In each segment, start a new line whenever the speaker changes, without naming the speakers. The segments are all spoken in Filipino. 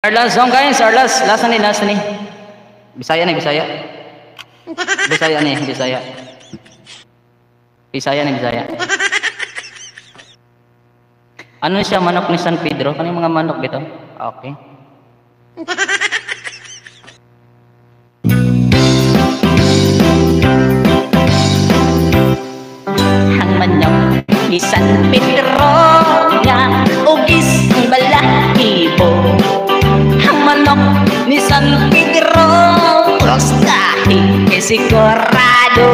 Our last song guys, our last na ni. Bisaya ni, Bisaya. Bisaya ni, Bisaya. Bisaya ni, Bisaya. Ano siya, manok ni San Pedro? Ano yung mga manok dito? Okay. Ang manok ni San Pedro nga ugis ang balahibo. Ang manok ni San Pedro rostahin que sigurado.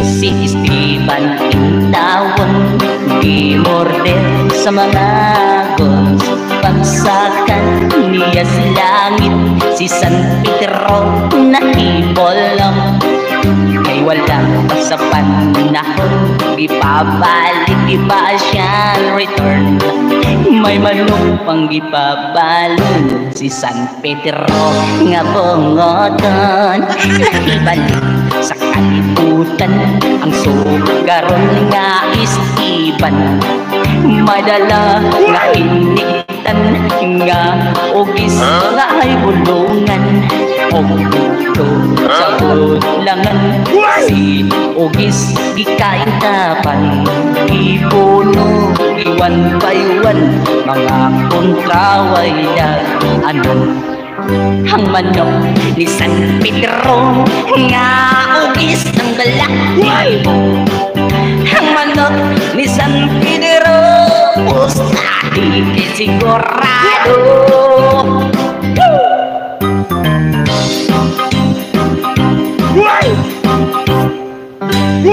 Si Esteban Intawon di mordel sa mga gons. Pagsakan niya sa langit si San Pedro nahibolong. Kay walang sa panahon ipabalik iba siya return. May manok pang ipabalon si San Pedro nga bungoton. Nakibalik sa kalibutan ang sugaron nga Esteban. Madala nga inigtan nga ugis nga ay bulungan. O puto sa ulangan si ugis gikain tapan. Ipuno iwan paywan mga kontraway na anon. Ang manok ni San Pedro nga ugis ang balahibo. Ang manok ni San Pedro ustadi sigurado.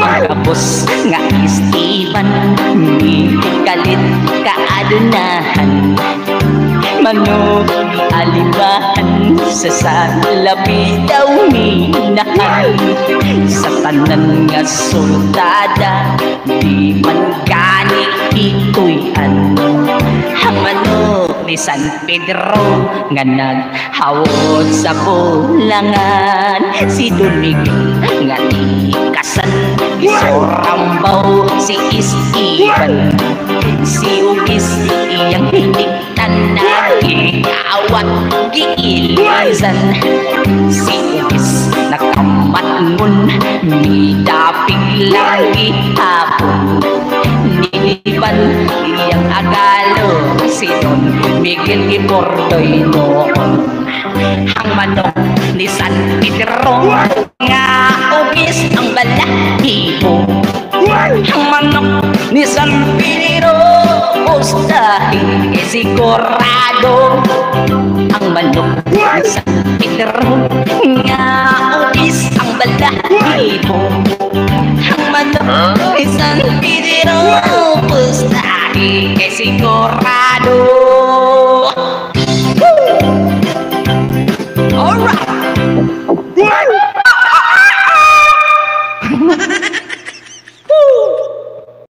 Kapos nga Esteban ni kalit kaadunahan. Manok alibahan sa salapi daw minahan. Sa tanan nga soldada di man gani ituyan. Ang manok ni San Pedro nga naghawod sa bulangan. Si Domingo nga ikasan isurambaw si Esteban. Si ugis iyang hiniktan na giawat giilisan. Si ugis nakamatngon midapig lang gihapon. Niliban iyang agalo si Don Miguel Gibordoy noon. Ang manok ni San Pedro nga ugis ang balahibo. Ang manok ni San Pedro ustahin sigurado. Ang manok ni San Pedro nga ugis ang balahibo. Ang manok ni San Pedro ustahin sigurado.